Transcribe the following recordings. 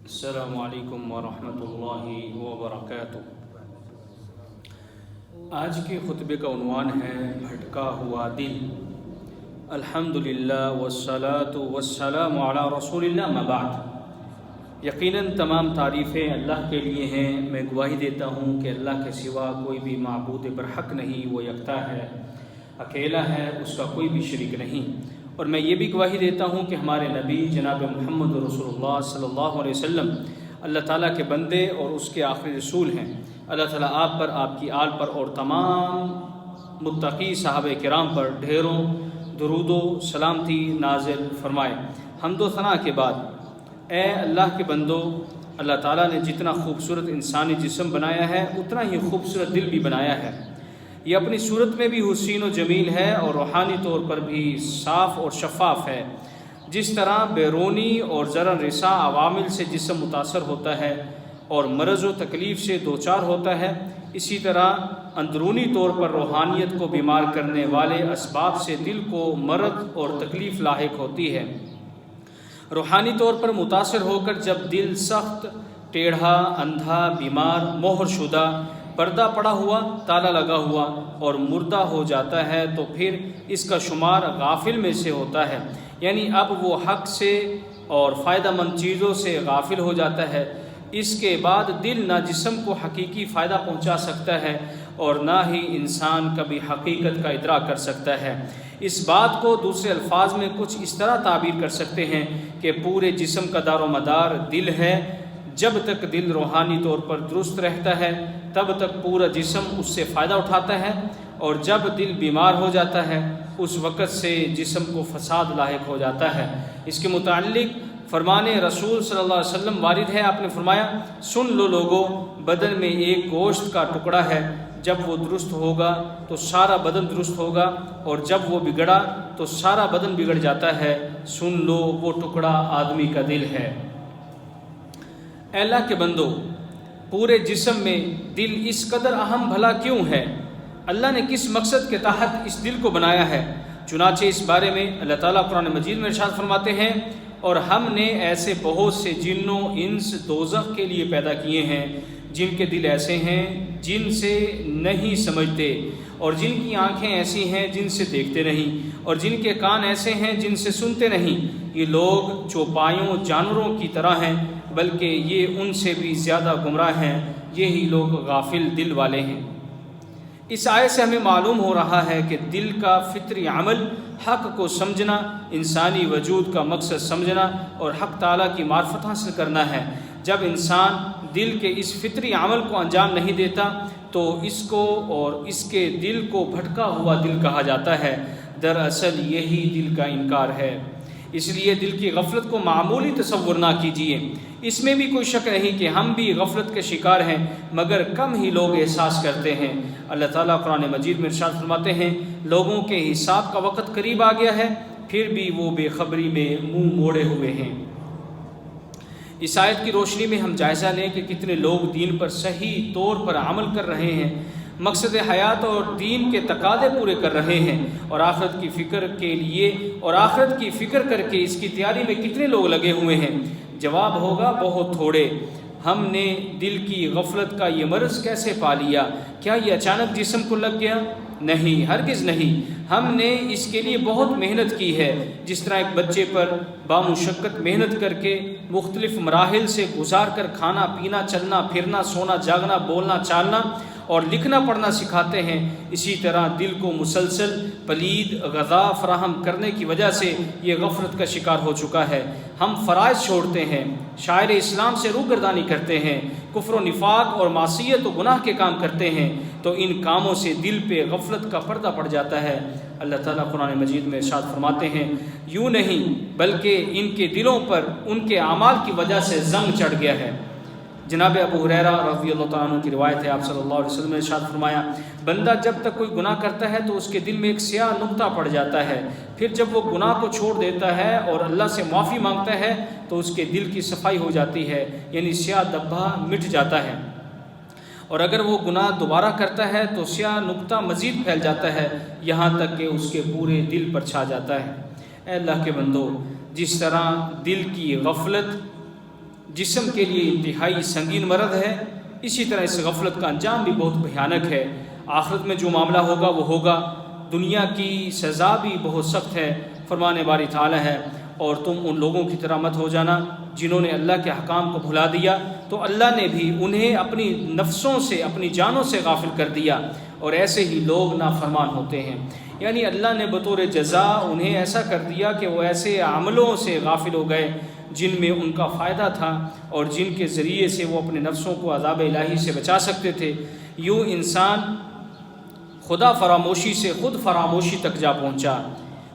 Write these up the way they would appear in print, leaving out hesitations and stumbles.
السلام علیکم ورحمۃ اللہ وبرکاتہ۔ آج کے خطبے کا عنوان ہے بھٹکا ہوا دل۔ الحمدللہ والصلاۃ والسلام علی رسول اللہ، اما بعد۔ یقیناً تمام تعریفیں اللہ کے لیے ہیں۔ میں گواہی دیتا ہوں کہ اللہ کے سوا کوئی بھی معبود برحق نہیں، وہ یکتا ہے، اکیلا ہے، اس کا کوئی بھی شریک نہیں۔ اور میں یہ بھی گواہی دیتا ہوں کہ ہمارے نبی جناب محمد رسول اللہ صلی اللہ علیہ وسلم اللہ تعالیٰ کے بندے اور اس کے آخری رسول ہیں۔ اللہ تعالیٰ آپ پر، آپ کی آل پر اور تمام متقی صحابہ کرام پر ڈھیروں درود و سلامتی نازل فرمائے۔ حمد و ثنا کے بعد، اے اللہ کے بندو، اللہ تعالیٰ نے جتنا خوبصورت انسانی جسم بنایا ہے اتنا ہی خوبصورت دل بھی بنایا ہے۔ یہ اپنی صورت میں بھی حسین و جمیل ہے اور روحانی طور پر بھی صاف اور شفاف ہے۔ جس طرح بیرونی اور ضرر رساں عوامل سے جسم متاثر ہوتا ہے اور مرض و تکلیف سے دوچار ہوتا ہے، اسی طرح اندرونی طور پر روحانیت کو بیمار کرنے والے اسباب سے دل کو مرض اور تکلیف لاحق ہوتی ہے۔ روحانی طور پر متاثر ہو کر جب دل سخت، ٹیڑھا، اندھا، بیمار، مہر شدہ، پردہ پڑا ہوا، تالا لگا ہوا اور مردہ ہو جاتا ہے تو پھر اس کا شمار غافل میں سے ہوتا ہے، یعنی اب وہ حق سے اور فائدہ مند چیزوں سے غافل ہو جاتا ہے۔ اس کے بعد دل نہ جسم کو حقیقی فائدہ پہنچا سکتا ہے اور نہ ہی انسان کبھی حقیقت کا ادراک کر سکتا ہے۔ اس بات کو دوسرے الفاظ میں کچھ اس طرح تعبیر کر سکتے ہیں کہ پورے جسم کا دار و مدار دل ہے۔ جب تک دل روحانی طور پر درست رہتا ہے تب تک پورا جسم اس سے فائدہ اٹھاتا ہے، اور جب دل بیمار ہو جاتا ہے اس وقت سے جسم کو فساد لاحق ہو جاتا ہے۔ اس کے متعلق فرمان رسول صلی اللہ علیہ وسلم وارد ہے، آپ نے فرمایا، سن لو لوگو، بدن میں ایک گوشت کا ٹکڑا ہے، جب وہ درست ہوگا تو سارا بدن درست ہوگا، اور جب وہ بگڑا تو سارا بدن بگڑ جاتا ہے۔ سن لو، وہ ٹکڑا آدمی کا دل ہے۔ اے اللہ کے بندو، پورے جسم میں دل اس قدر اہم بھلا کیوں ہے؟ اللہ نے کس مقصد کے تحت اس دل کو بنایا ہے؟ چنانچہ اس بارے میں اللہ تعالیٰ قرآن مجید میں ارشاد فرماتے ہیں، اور ہم نے ایسے بہت سے جنوں انس دوزخ کے لیے پیدا کیے ہیں جن کے دل ایسے ہیں جن سے نہیں سمجھتے، اور جن کی آنکھیں ایسی ہیں جن سے دیکھتے نہیں، اور جن کے کان ایسے ہیں جن سے سنتے نہیں۔ یہ لوگ چوپایوں جانوروں کی طرح ہیں، بلکہ یہ ان سے بھی زیادہ گمراہ ہیں۔ یہی لوگ غافل دل والے ہیں۔ اس آیت سے ہمیں معلوم ہو رہا ہے کہ دل کا فطری عمل حق کو سمجھنا، انسانی وجود کا مقصد سمجھنا اور حق تعالیٰ کی معرفت حاصل کرنا ہے۔ جب انسان دل کے اس فطری عمل کو انجام نہیں دیتا تو اس کو اور اس کے دل کو بھٹکا ہوا دل کہا جاتا ہے۔ دراصل یہی دل کا انکار ہے۔ اس لیے دل کی غفلت کو معمولی تصور نہ کیجیے۔ اس میں بھی کوئی شک نہیں کہ ہم بھی غفلت کے شکار ہیں، مگر کم ہی لوگ احساس کرتے ہیں۔ اللہ تعالیٰ قرآن مجید میں ارشاد فرماتے ہیں، لوگوں کے حساب کا وقت قریب آ گیا ہے، پھر بھی وہ بے خبری میں منہ موڑے ہوئے ہیں۔ اس آیت کی روشنی میں ہم جائزہ لیں کہ کتنے لوگ دین پر صحیح طور پر عمل کر رہے ہیں، مقصد حیات اور دین کے تقاضے پورے کر رہے ہیں، اور آخرت کی فکر کے لیے اور آخرت کی فکر کر کے اس کی تیاری میں کتنے لوگ لگے ہوئے ہیں؟ جواب ہوگا، بہت تھوڑے۔ ہم نے دل کی غفلت کا یہ مرض کیسے پا لیا؟ کیا یہ اچانک جسم کو لگ گیا؟ نہیں، ہرگز نہیں۔ ہم نے اس کے لیے بہت محنت کی ہے۔ جس طرح ایک بچے پر بامشقت محنت کر کے مختلف مراحل سے گزار کر کھانا پینا، چلنا پھرنا، سونا جاگنا، بولنا چالنا اور لکھنا پڑھنا سکھاتے ہیں، اسی طرح دل کو مسلسل پلید غذا فراہم کرنے کی وجہ سے یہ غفلت کا شکار ہو چکا ہے۔ ہم فرائض چھوڑتے ہیں، شاعر اسلام سے روگردانی کرتے ہیں، کفر و نفاق اور معصیت و گناہ کے کام کرتے ہیں، تو ان کاموں سے دل پہ غفلت کا پردہ پڑ جاتا ہے۔ اللہ تعالیٰ قرآن مجید میں ارشاد فرماتے ہیں، یوں نہیں بلکہ ان کے دلوں پر ان کے اعمال کی وجہ سے زنگ چڑھ گیا ہے۔ جناب ابو ہریرہ رضی اللہ تعالیٰ عنہ کی روایت ہے، آپ صلی اللہ علیہ وسلم نے ارشاد فرمایا، بندہ جب تک کوئی گناہ کرتا ہے تو اس کے دل میں ایک سیاہ نقطہ پڑ جاتا ہے، پھر جب وہ گناہ کو چھوڑ دیتا ہے اور اللہ سے معافی مانگتا ہے تو اس کے دل کی صفائی ہو جاتی ہے، یعنی سیاہ دبہ مٹ جاتا ہے، اور اگر وہ گناہ دوبارہ کرتا ہے تو سیاہ نقطہ مزید پھیل جاتا ہے، یہاں تک کہ اس کے پورے دل پر چھا جاتا ہے۔ اے اللہ کے بندو، جس طرح دل کی غفلت جسم کے لیے انتہائی سنگین مرض ہے، اسی طرح اس غفلت کا انجام بھی بہت بھیانک ہے۔ آخرت میں جو معاملہ ہوگا وہ ہوگا، دنیا کی سزا بھی بہت سخت ہے۔ فرمان باری تعالی ہے، اور تم ان لوگوں کی طرح مت ہو جانا جنہوں نے اللہ کے احکام کو بھلا دیا، تو اللہ نے بھی انہیں اپنی نفسوں سے، اپنی جانوں سے غافل کر دیا، اور ایسے ہی لوگ نافرمان ہوتے ہیں۔ یعنی اللہ نے بطور جزا انہیں ایسا کر دیا کہ وہ ایسے عملوں سے غافل ہو گئے جن میں ان کا فائدہ تھا اور جن کے ذریعے سے وہ اپنے نفسوں کو عذاب الہی سے بچا سکتے تھے۔ یوں انسان خدا فراموشی سے خود فراموشی تک جا پہنچا۔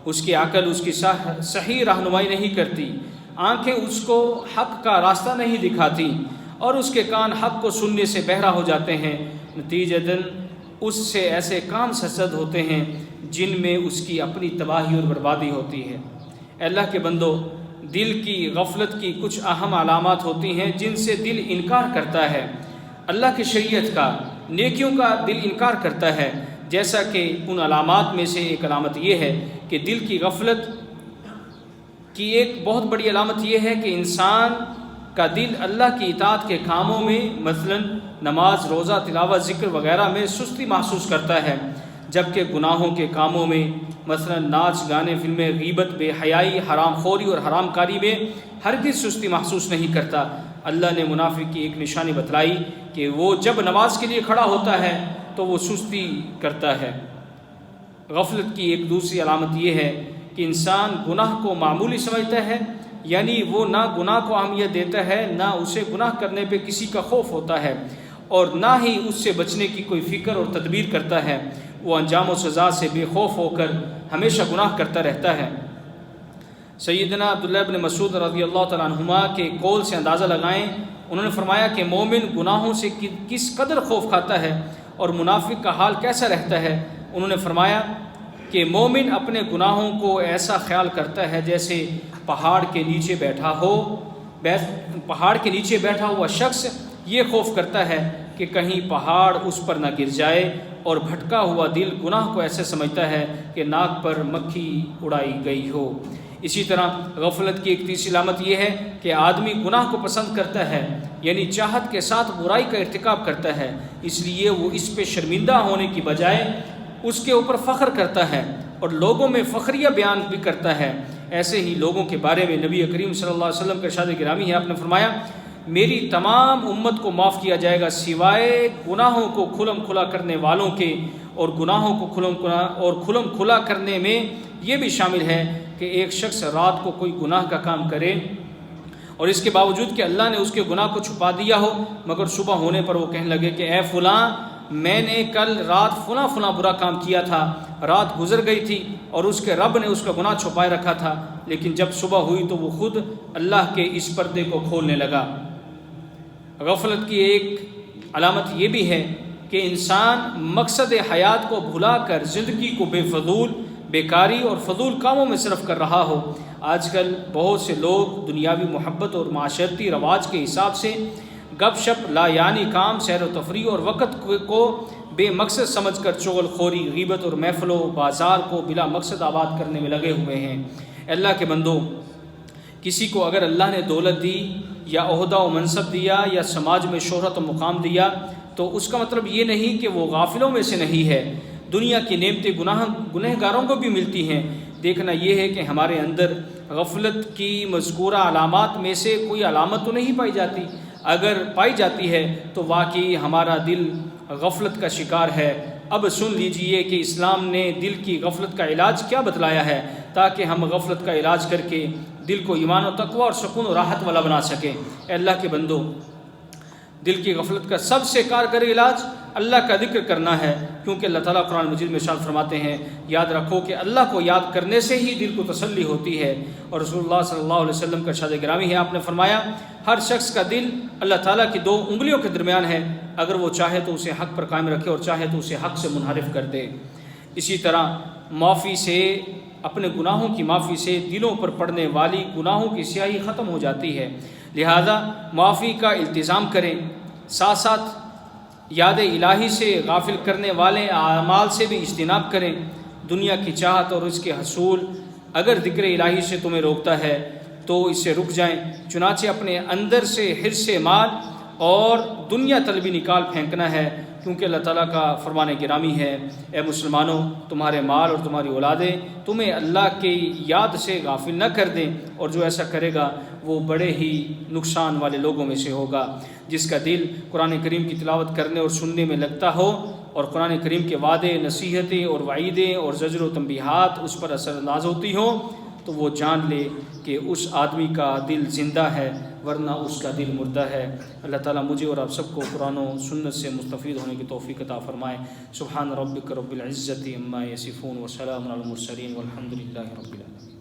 اس کی عقل اس کی صحیح رہنمائی نہیں کرتی، آنکھیں اس کو حق کا راستہ نہیں دکھاتی، اور اس کے کان حق کو سننے سے بہرا ہو جاتے ہیں۔ نتیجتاً اس سے ایسے کام سرزد ہوتے ہیں جن میں اس کی اپنی تباہی اور بربادی ہوتی ہے۔ اے اللہ کے بندو، دل کی غفلت کی کچھ اہم علامات ہوتی ہیں جن سے دل انکار کرتا ہے، اللہ کی شریعت کا، نیکیوں کا دل انکار کرتا ہے۔ جیسا کہ ان علامات میں سے ایک علامت یہ ہے کہ دل کی غفلت کی ایک بہت بڑی علامت یہ ہے کہ انسان کا دل اللہ کی اطاعت کے کاموں میں، مثلا نماز، روزہ، تلاوت، ذکر وغیرہ میں سستی محسوس کرتا ہے، جبکہ گناہوں کے کاموں میں، مثلا ناچ، گانے، فلمیں، غیبت، بے حیائی، حرام خوری اور حرام کاری میں ہرگز سستی محسوس نہیں کرتا۔ اللہ نے منافق کی ایک نشانی بتلائی کہ وہ جب نماز کے لیے کھڑا ہوتا ہے تو وہ سستی کرتا ہے۔ غفلت کی ایک دوسری علامت یہ ہے کہ انسان گناہ کو معمولی سمجھتا ہے، یعنی وہ نہ گناہ کو اہمیت دیتا ہے، نہ اسے گناہ کرنے پہ کسی کا خوف ہوتا ہے، اور نہ ہی اس سے بچنے کی کوئی فکر اور تدبیر کرتا ہے۔ وہ انجام و سزا سے بے خوف ہو کر ہمیشہ گناہ کرتا رہتا ہے۔ سیدنا عبداللہ بن مسعود رضی اللہ تعالیٰ عنہما کے قول سے اندازہ لگائیں، انہوں نے فرمایا کہ مومن گناہوں سے کس قدر خوف کھاتا ہے اور منافق کا حال کیسا رہتا ہے۔ انہوں نے فرمایا کہ مومن اپنے گناہوں کو ایسا خیال کرتا ہے جیسے پہاڑ کے نیچے بیٹھا ہوا شخص یہ خوف کرتا ہے کہ کہیں پہاڑ اس پر نہ گر جائے، اور بھٹکا ہوا دل گناہ کو ایسے سمجھتا ہے کہ ناک پر مکھی اڑائی گئی ہو۔ اسی طرح غفلت کی ایک تیسری علامت یہ ہے کہ آدمی گناہ کو پسند کرتا ہے، یعنی چاہت کے ساتھ برائی کا ارتکاب کرتا ہے، اس لیے وہ اس پہ شرمندہ ہونے کی بجائے اس کے اوپر فخر کرتا ہے اور لوگوں میں فخریہ بیان بھی کرتا ہے۔ ایسے ہی لوگوں کے بارے میں نبی کریم صلی اللہ علیہ وسلم کا ارشاد گرامی ہے، آپ نے فرمایا میری تمام امت کو معاف کیا جائے گا سوائے گناہوں کو کھلم کھلا کرنے والوں کے، اور گناہوں کو کھلم کھلا کرنے میں یہ بھی شامل ہے کہ ایک شخص رات کو کوئی گناہ کا کام کرے اور اس کے باوجود کہ اللہ نے اس کے گناہ کو چھپا دیا ہو، مگر صبح ہونے پر وہ کہنے لگے کہ اے فلاں، میں نے کل رات فلاں برا کام کیا تھا، رات گزر گئی تھی اور اس کے رب نے اس کا گناہ چھپائے رکھا تھا، لیکن جب صبح ہوئی تو وہ خود اللہ کے اس پردے کو کھولنے لگا۔ غفلت کی ایک علامت یہ بھی ہے کہ انسان مقصد حیات کو بھلا کر زندگی کو بے فضول، بیکاری اور فضول کاموں میں صرف کر رہا ہو۔ آج کل بہت سے لوگ دنیاوی محبت اور معاشرتی رواج کے حساب سے گپ شپ، لا یعنی کام، سیر و تفریح اور وقت کو بے مقصد سمجھ کر چغل خوری، غیبت اور محفل و بازار کو بلا مقصد آباد کرنے میں لگے ہوئے ہیں۔ اللہ کے بندو، کسی کو اگر اللہ نے دولت دی یا عہدہ و منصب دیا یا سماج میں شہرت و مقام دیا تو اس کا مطلب یہ نہیں کہ وہ غافلوں میں سے نہیں ہے۔ دنیا کی نعمتیں گنہگاروں کو بھی ملتی ہیں۔ دیکھنا یہ ہے کہ ہمارے اندر غفلت کی مذکورہ علامات میں سے کوئی علامت تو نہیں پائی جاتی، اگر پائی جاتی ہے تو واقعی ہمارا دل غفلت کا شکار ہے۔ اب سن لیجئے کہ اسلام نے دل کی غفلت کا علاج کیا بتلایا ہے، تاکہ ہم غفلت کا علاج کر کے دل کو ایمان و تقوی اور سکون و راحت والا بنا سکیں۔ اے اللہ کے بندو، دل کی غفلت کا سب سے کارگر علاج اللہ کا ذکر کرنا ہے، کیونکہ اللہ تعالیٰ قرآن مجید میں ارشاد فرماتے ہیں، یاد رکھو کہ اللہ کو یاد کرنے سے ہی دل کو تسلی ہوتی ہے، اور رسول اللہ صلی اللہ علیہ وسلم کا ارشاد گرامی ہے، آپ نے فرمایا ہر شخص کا دل اللہ تعالیٰ کی دو انگلیوں کے درمیان ہے، اگر وہ چاہے تو اسے حق پر قائم رکھے اور چاہے تو اسے حق سے منحرف کر دے۔ اسی طرح معافی سے، اپنے گناہوں کی معافی سے دلوں پر پڑنے والی گناہوں کی سیاہی ختم ہو جاتی ہے، لہذا معافی کا التزام کریں، ساتھ ساتھ یاد الہی سے غافل کرنے والے اعمال سے بھی اجتناب کریں۔ دنیا کی چاہت اور اس کے حصول اگر ذکر الہی سے تمہیں روکتا ہے تو اس سے رک جائیں، چنانچہ اپنے اندر سے حرص مال اور دنیا طلبی نکال پھینکنا ہے، کیونکہ اللہ تعالیٰ کا فرمان گرامی ہے، اے مسلمانوں تمہارے مال اور تمہاری اولادیں تمہیں اللہ کی یاد سے غافل نہ کر دیں، اور جو ایسا کرے گا وہ بڑے ہی نقصان والے لوگوں میں سے ہوگا۔ جس کا دل قرآن کریم کی تلاوت کرنے اور سننے میں لگتا ہو اور قرآن کریم کے وعدے، نصیحتیں اور وعیدیں اور زجر و تنبیہات اس پر اثر انداز ہوتی ہوں، تو وہ جان لے کہ اس آدمی کا دل زندہ ہے، ورنہ اس کا دل مردہ ہے۔ اللہ تعالیٰ مجھے اور آپ سب کو قرآن و سنت سے مستفید ہونے کی توفیق عطا فرمائے۔ سبحان ربک رب العزت عما یصفون وسلام علی المرسلین والحمد للہ رب العالمین۔